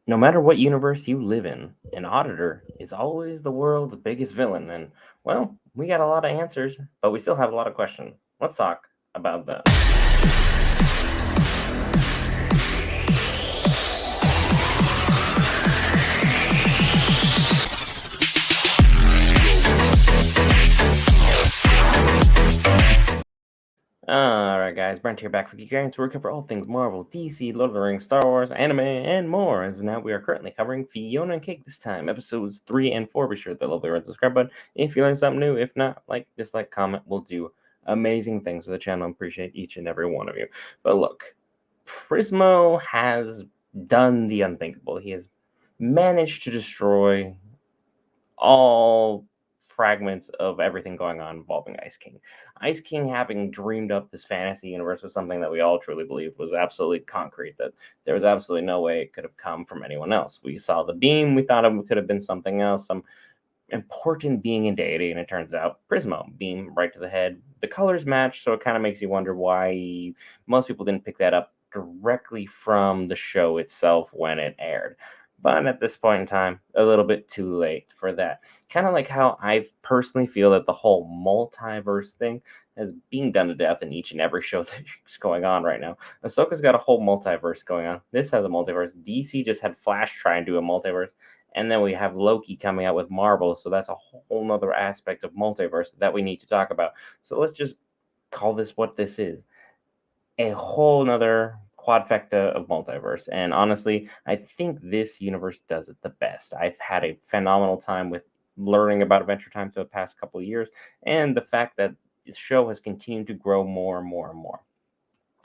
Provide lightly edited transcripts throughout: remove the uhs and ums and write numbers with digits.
No matter what universe you live in, an auditor is always the world's biggest villain. And, well, we got a lot of answers, but we still have a lot of questions. Let's talk about that. Alright, guys, Brent here back for Geek, where we cover all things Marvel, DC, Lord of the Rings, Star Wars, anime, and more. As now we are currently covering Fiona and Cake this time, episodes 3 and 4. Be sure to hit the lovely red subscribe button if you learned something new. If not, like, dislike, comment. We'll do amazing things for the channel. Appreciate each and every one of you. But look, Prismo has done the unthinkable. He has managed to destroy all fragments of everything going on involving Ice King. Ice King, having dreamed up this fantasy universe, was something that we all truly believed was absolutely concrete, that there was absolutely no way it could have come from anyone else. We saw the beam, we thought it could have been something else, some important being and deity, and it turns out Prismo, beam right to the head. The colors match, so it kind of makes you wonder why most people didn't pick that up directly from the show itself when it aired. But at this point in time, a little bit too late for that. Kind of like how I personally feel that the whole multiverse thing is being done to death in each and every show that's going on right now. Ahsoka's got a whole multiverse going on. This has a multiverse. DC just had Flash try and do a multiverse. And then we have Loki coming out with Marvel, so that's a whole nother aspect of multiverse that we need to talk about. So let's just call this what this is, a whole nother quadfecta of multiverse. And honestly, I think this universe does it the best. I've had a phenomenal time with learning about Adventure Time for the past couple of years, and the fact that the show has continued to grow more and more and more.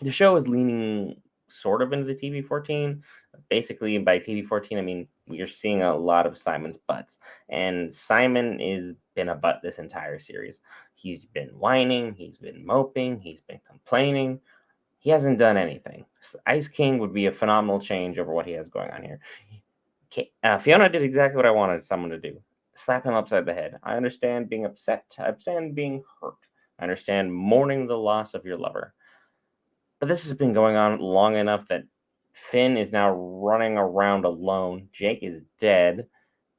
The show is leaning sort of into the TV 14. Basically, by TV 14, I mean you're seeing a lot of Simon's butts, and Simon is been a butt this entire series. He's been whining, he's been moping, he's been complaining. He hasn't done anything. Ice King would be a phenomenal change over what he has going on here. Fiona did exactly what I wanted someone to do: slap him upside the head. I understand being upset. I understand being hurt. I understand mourning the loss of your lover. But this has been going on long enough that Finn is now running around alone. Jake is dead,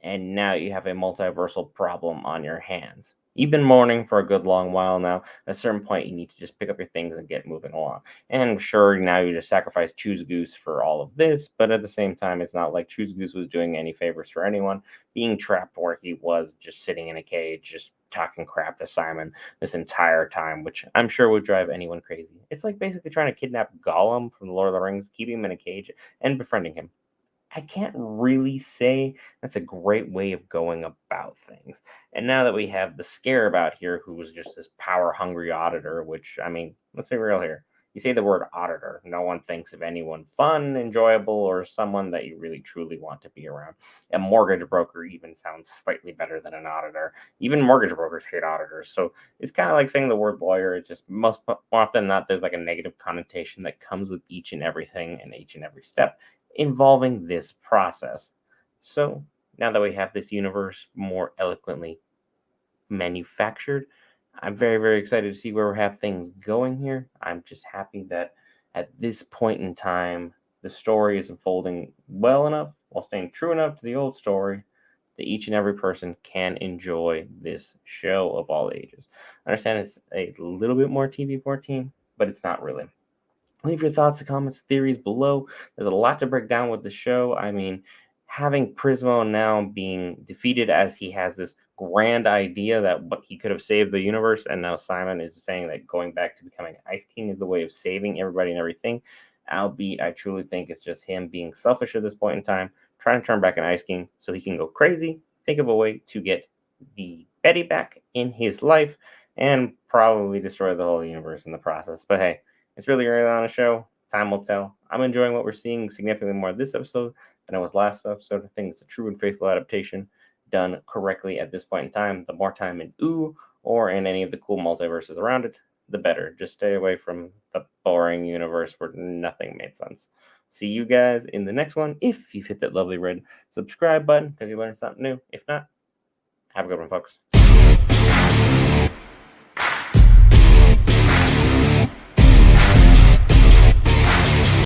and now you have a multiversal problem on your hands. You've been mourning for a good long while now. At a certain point, you need to just pick up your things and get moving along. And sure, now you just sacrifice Choose Goose for all of this, but at the same time, it's not like Choose Goose was doing any favors for anyone. Being trapped where he was, just sitting in a cage, just talking crap to Simon this entire time, which I'm sure would drive anyone crazy. It's like basically trying to kidnap Gollum from the Lord of the Rings, keep him in a cage, and befriending him. I can't really say that's a great way of going about things. And now that we have the Scarab out here, who's just this power hungry auditor, which, I mean, let's be real here. You say the word auditor, no one thinks of anyone fun, enjoyable, or someone that you really truly want to be around. A mortgage broker even sounds slightly better than an auditor. Even mortgage brokers hate auditors. So it's kind of like saying the word lawyer. It's just more often than not, there's like a negative connotation that comes with each and everything and each and every step involving this process. So now that we have this universe more eloquently manufactured, I'm very, very excited to see where we have things going here. I'm just happy that at this point in time, the story is unfolding well enough while staying true enough to the old story that each and every person can enjoy this show of all ages. I understand it's a little bit more TV 14, but it's not really. Leave your thoughts, comments, theories below. There's a lot to break down with the show. I mean, having Prismo now being defeated as he has this grand idea that what he could have saved the universe, and now Simon is saying that going back to becoming Ice King is the way of saving everybody and everything. Albeit, I truly think it's just him being selfish at this point in time, trying to turn back an Ice King so he can go crazy, think of a way to get the Betty back in his life, and probably destroy the whole universe in the process. But hey, it's really early on a show. Time will tell. I'm enjoying what we're seeing significantly more this episode than it was last episode. I think it's a true and faithful adaptation done correctly at this point in time. The more time in Ooh or in any of the cool multiverses around it, the better. Just stay away from the boring universe where nothing made sense. See you guys in the next one if you've hit that lovely red subscribe button because you learned something new. If not, have a good one, folks.